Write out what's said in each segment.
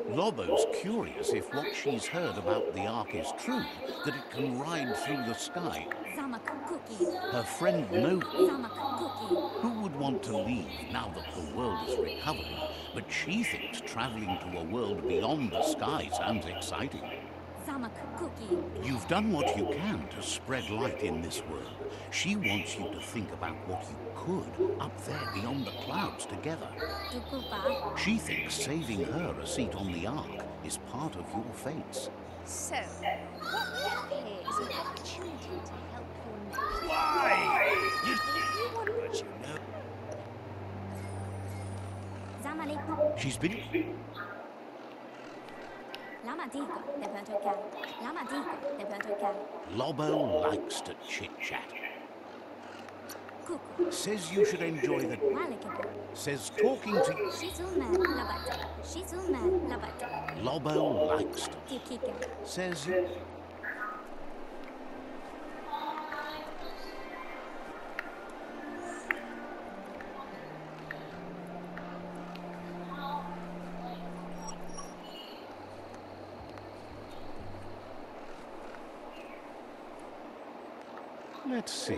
Lobo's curious if what she's heard about the Ark is true, that it can ride through the sky. Her friend Nova, who would want to leave now that the world is recovering, but she thinks traveling to a world beyond the sky sounds exciting. You've done what you can to spread light in this world. She wants you to think about what you could up there beyond the clouds together. She thinks saving her a seat on the Ark is part of your fates. So, what we have here is an opportunity to help your next. Why? You want but you know. She's been... Lobo likes to chit-chat. Says you should enjoy the... Says talking to you... Lobo likes to... Says... Let's see.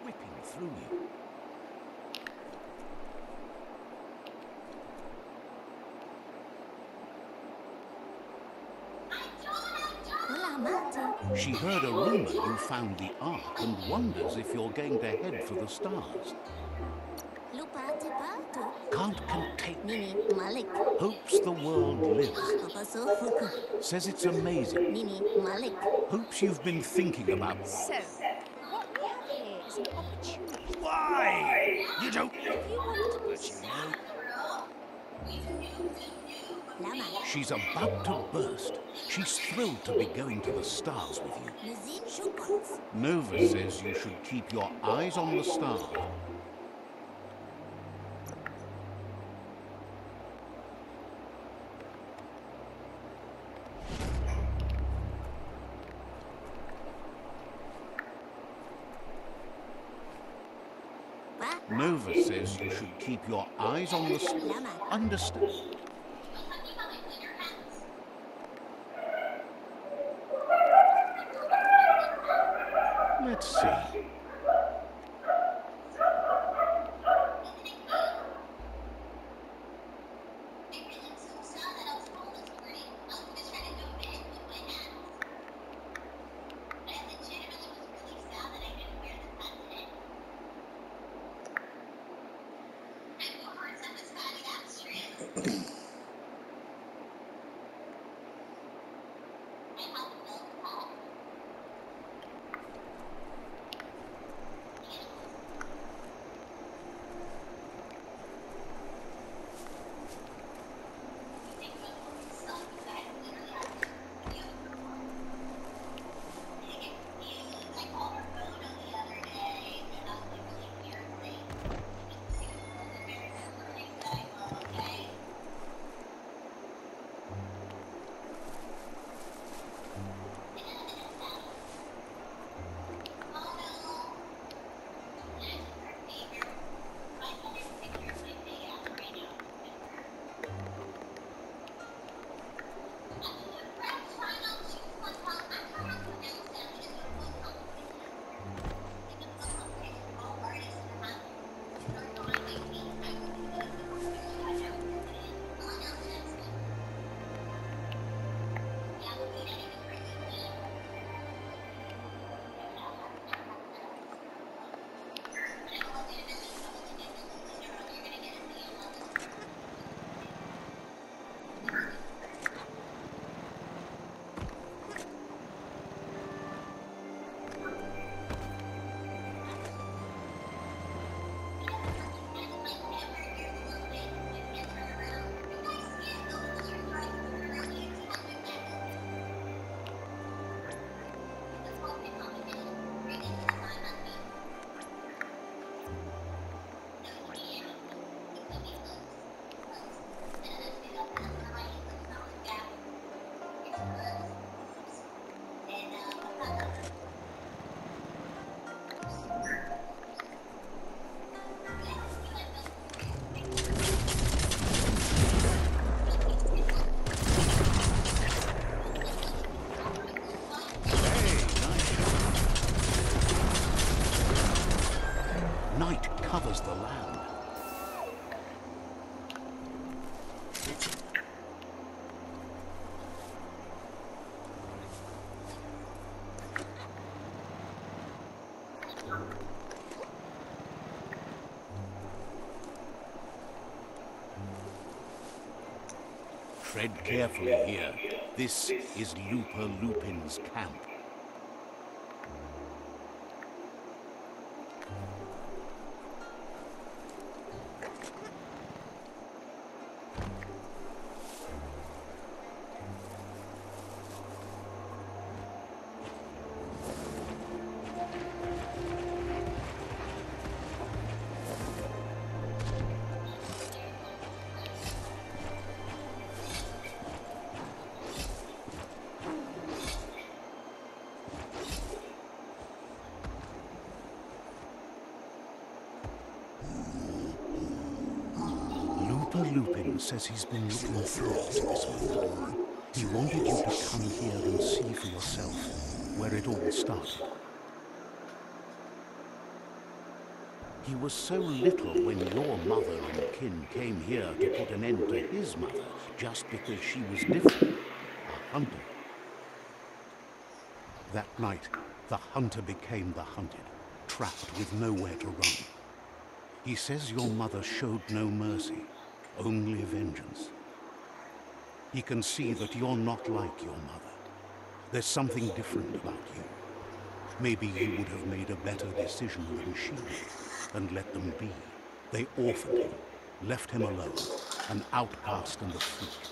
Whipping through you. She heard a rumor you found the Ark and wonders if you're going to head for the stars. Can't contain. Hopes the world lives. Says it's amazing. Hopes you've been thinking about. So, what we have here is an opportunity. Why? You don't. If you want to But you know. She's about to burst. She's thrilled to be going to the stars with you. Nova says you should keep your eyes on the stars. Nova says you should keep your eyes on the stars. Understand? Let's see. Tread carefully here. This is Lupa Lupin's camp. Lupin says he's been looking forward to this moment. He wanted you to come here and see for yourself where it all started. He was so little when your mother and kin came here to put an end to his mother just because she was different, a hunter. That night, the hunter became the hunted, trapped with nowhere to run. He says your mother showed no mercy. Only vengeance. He can see that you're not like your mother. There's something different about you. Maybe you would have made a better decision than she did, and let them be. They orphaned him, left him alone, an outcast and a freak.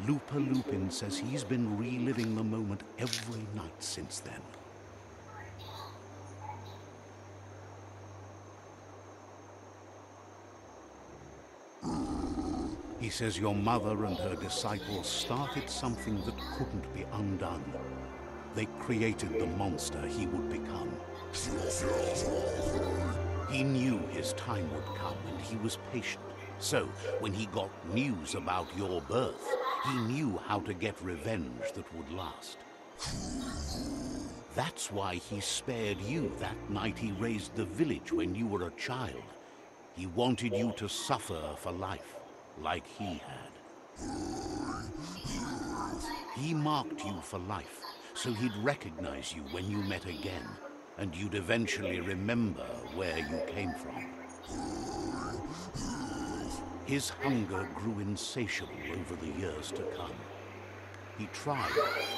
Lupa Lupin says he's been reliving the moment every night since then. He says your mother and her disciples started something that couldn't be undone. They created the monster he would become. He knew his time would come and he was patient. So, when he got news about your birth, he knew how to get revenge that would last. That's why he spared you that night he raised the village when you were a child. He wanted you to suffer for life. Like he had. He marked you for life, so he'd recognize you when you met again, and you'd eventually remember where you came from. His hunger grew insatiable over the years to come. He tried,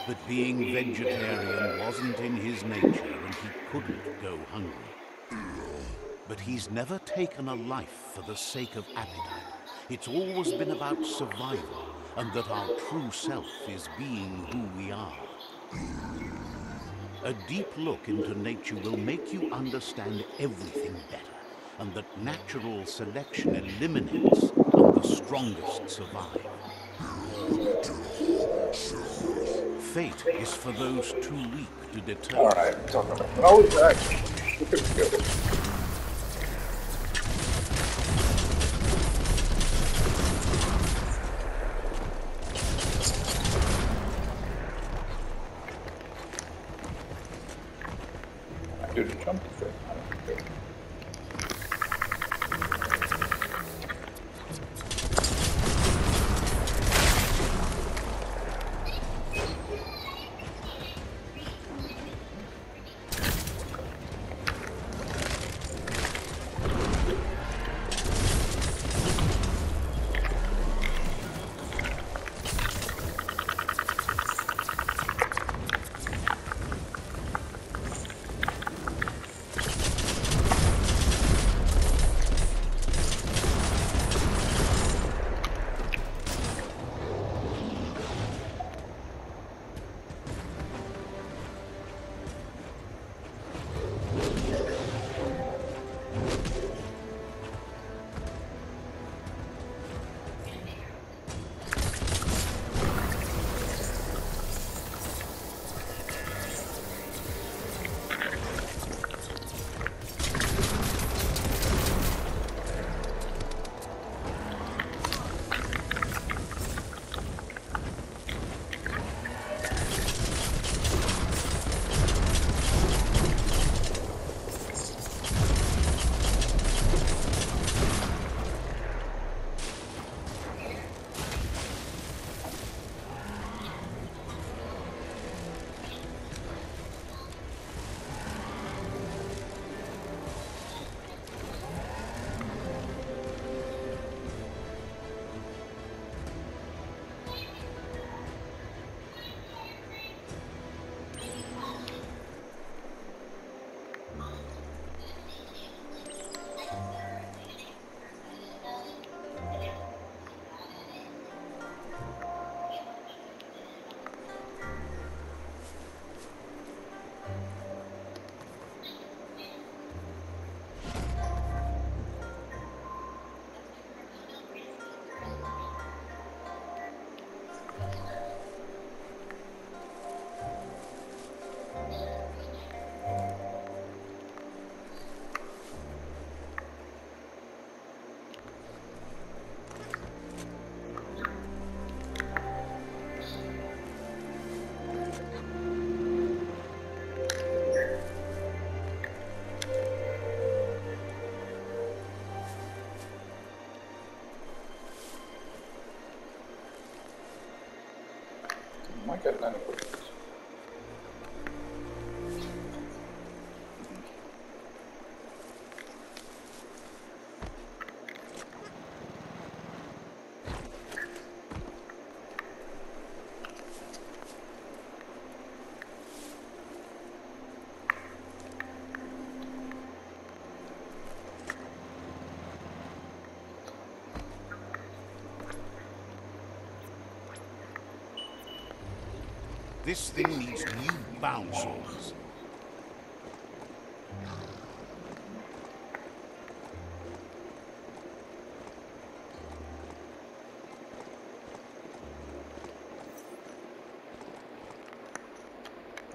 but being vegetarian wasn't in his nature and he couldn't go hungry. But he's never taken a life for the sake of appetite. It's always been about survival, and that our true self is being who we are. A deep look into nature will make you understand everything better, and that natural selection eliminates, and the strongest survive. Fate is for those too weak to determine. Alright, talking about. Oh, that. Do the jump thing. I get any of it? This thing needs new bound swords.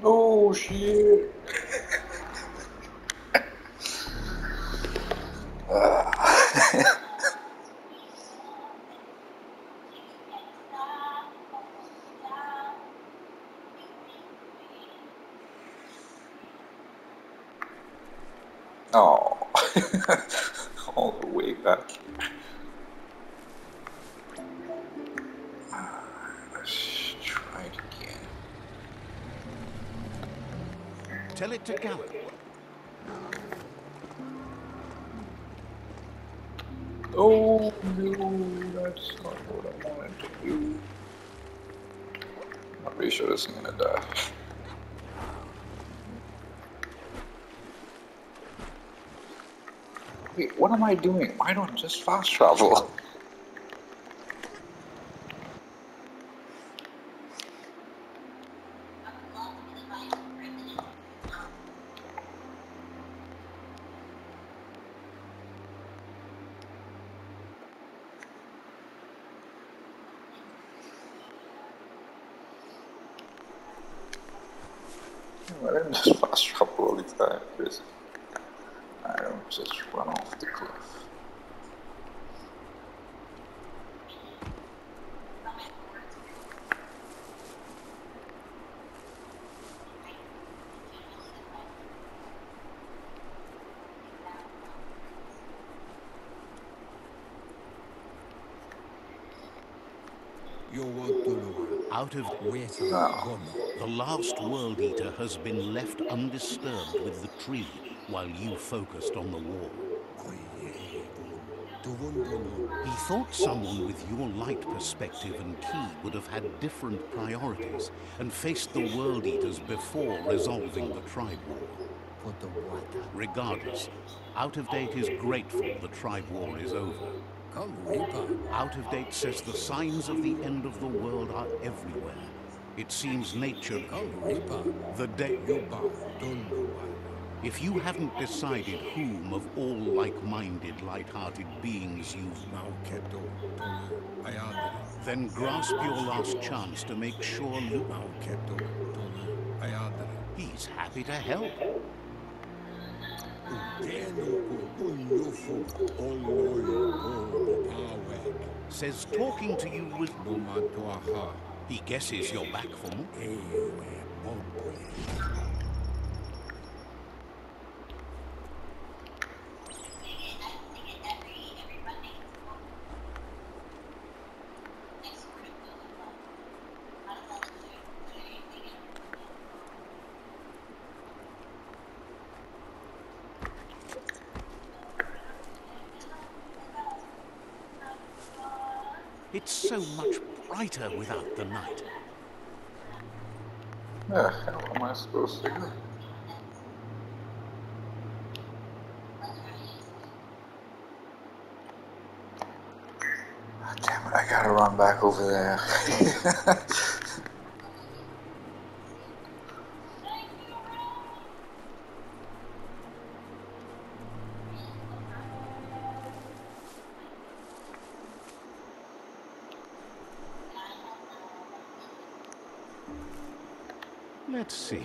Oh shit! Oh, all the way back here. Let's try it again. Tell it to gallop. Oh no, that's not what I wanted to do. I'm pretty sure this is gonna die. Wait, what am I doing? Why don't I just fast travel? I didn't just fast travel all the time, Chris. I don't just run off the cliff. You want to know Out of where's No. the last World Eater has been left undisturbed with the tree while you focused on the wall. He thought someone with your light perspective and key would have had different priorities and faced the World Eaters before resolving the tribe war. Regardless, Out of Date is grateful the tribe war is over. Out of Date says the signs of the end of the world are everywhere. It seems nature, the day. If you haven't decided whom of all like-minded, light-hearted beings you've then grasp your last chance to make sure he's happy to help. Says talking to you was... He guesses you're back for more. It's so much brighter without the night. The hell am I supposed to do? Oh, damn it, I gotta run back over there. Let's see.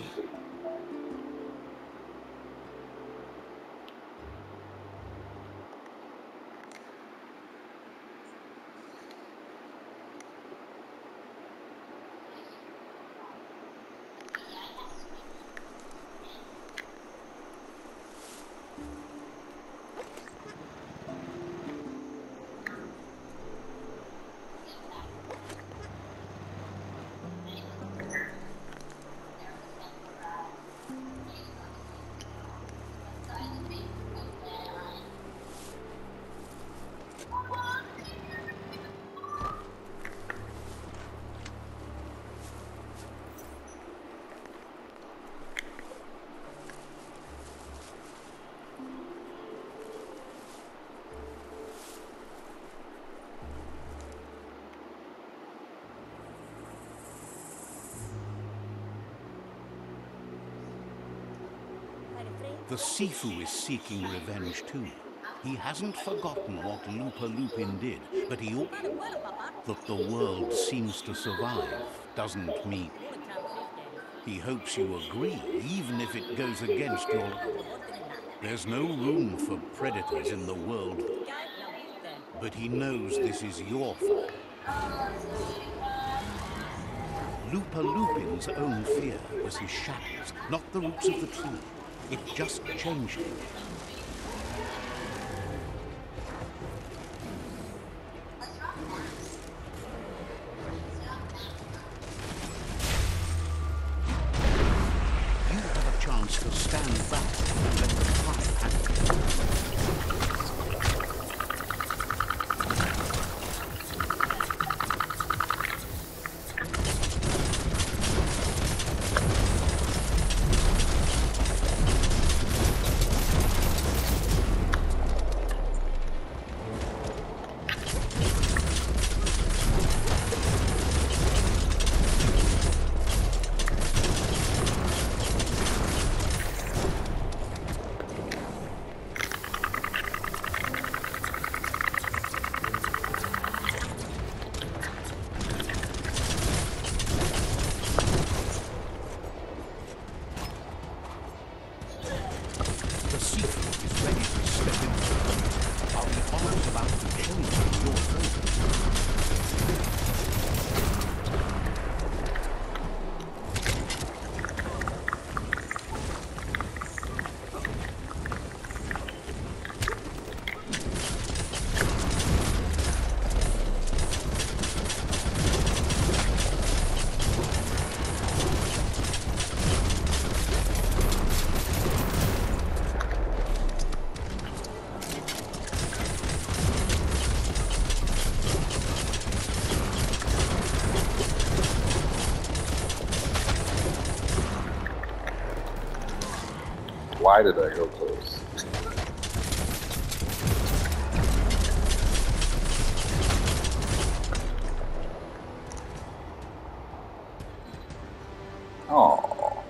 The Sifu is seeking revenge too. He hasn't forgotten what Lupa Lupin did, but he ought that the world seems to survive, doesn't mean. He hopes you agree, even if it goes against your... There's no room for predators in the world, but he knows this is your fault. Lupa Lupin's own fear was his shadows, not the roots of the tree. It just changed him. You have a chance to stand back and let the fight happen. Why did I go close? Oh.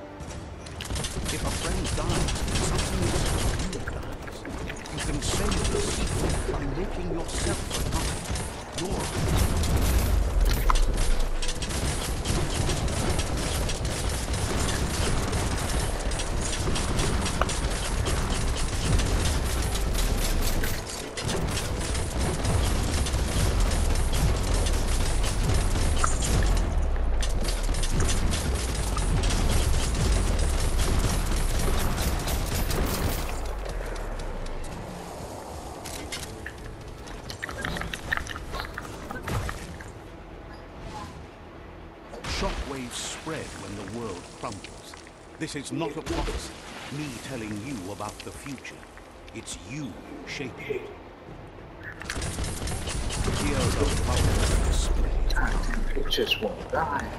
If a friend dies, something is you dies. You can save the secret by making yourself a knife. You're shockwaves spread when the world crumbles. This is not a prophecy, me telling you about the future. It's you shaping it. Hear the power display. It just won't die.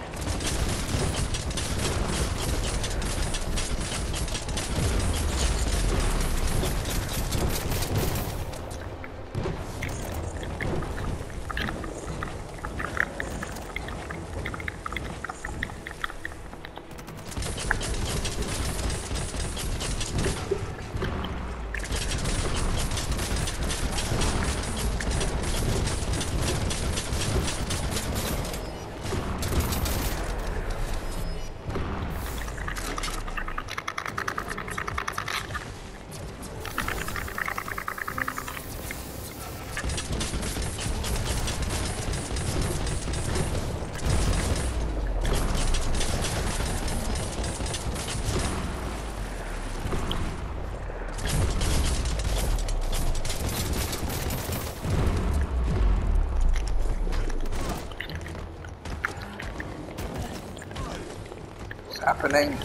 Happening.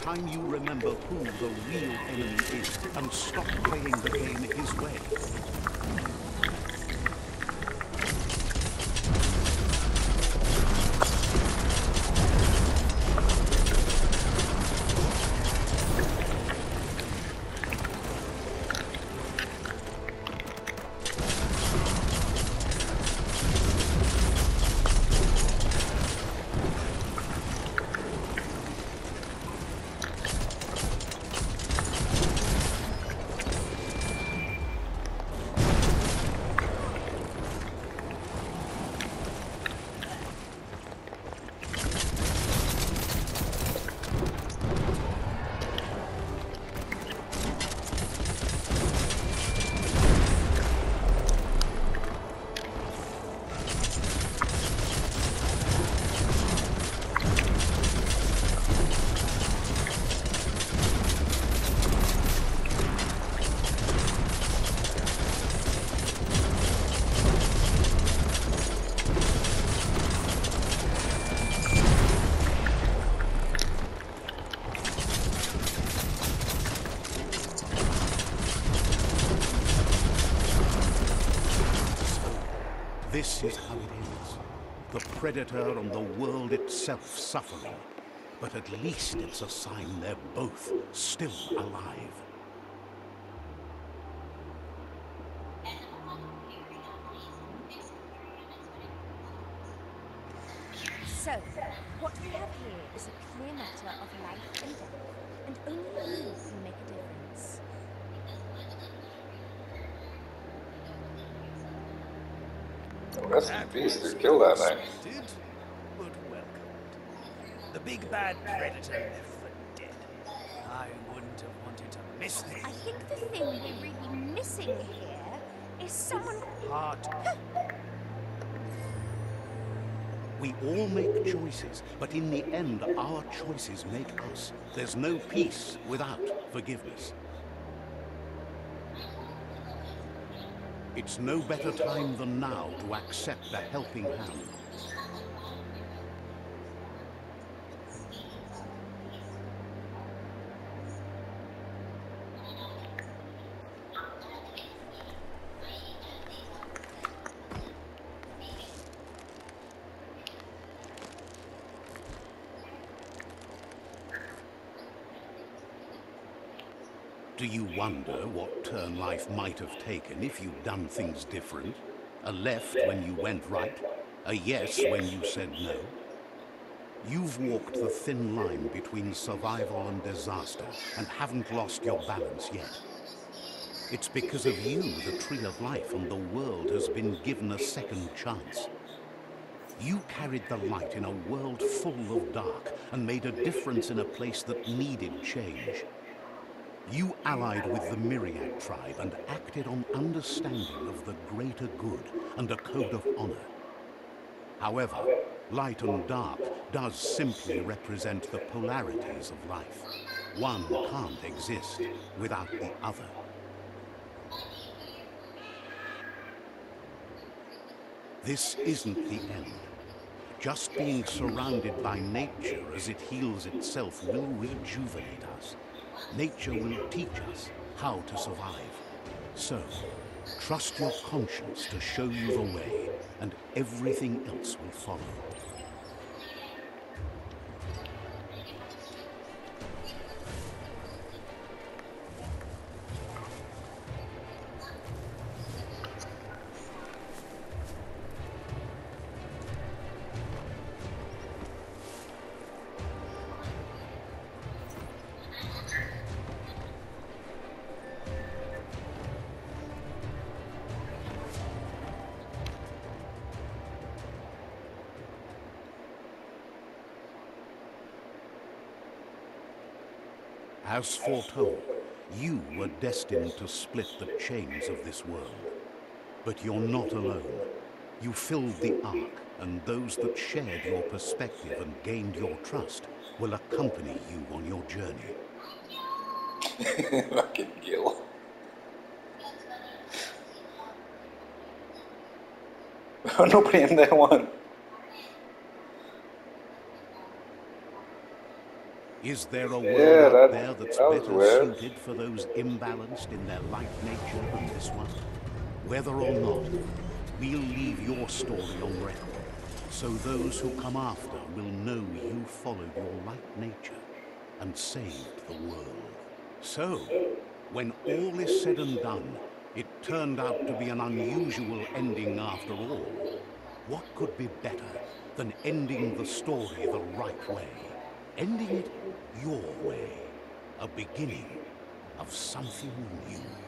time you remember who the real enemy is and stop playing the game his way. This is how it ends. The Predator and the world itself suffering. But at least it's a sign they're both still alive. So, what we have here is a clear matter of life and death, and only you can make a difference. Rest in peace, they killed that knight. But welcomed. The big bad Predator left for dead. I wouldn't have wanted to miss this. I think the thing we're really missing here is someone... Heart. We all make choices, but in the end, our choices make us. There's no peace without forgiveness. It's no better time than now to accept the helping hand. Do you wonder what turn life might have taken if you'd done things different? A left when you went right? A yes when you said no? You've walked the thin line between survival and disaster and haven't lost your balance yet. It's because of you the Tree of Life and the world has been given a second chance. You carried the light in a world full of dark and made a difference in a place that needed change. You allied with the Myriad tribe and acted on understanding of the greater good and a code of honor. However, light and dark does simply represent the polarities of life. One can't exist without the other. This isn't the end. Just being surrounded by nature as it heals itself will rejuvenate us. Nature will teach us how to survive. So, trust your conscience to show you the way, and everything else will follow. As foretold, you were destined to split the chains of this world. But you're not alone. You filled the Ark, and those that shared your perspective and gained your trust will accompany you on your journey. Fucking Gil. Nobody in there won. Is there a world Yeah, out there that's that was better weird. suited for those imbalanced in their life nature than this one? Whether or not, we'll leave your story on record, so those who come after will know you followed your light nature and saved the world. So, when all is said and done, it turned out to be an unusual ending after all. What could be better than ending the story the right way? Ending it your way. A beginning of something new.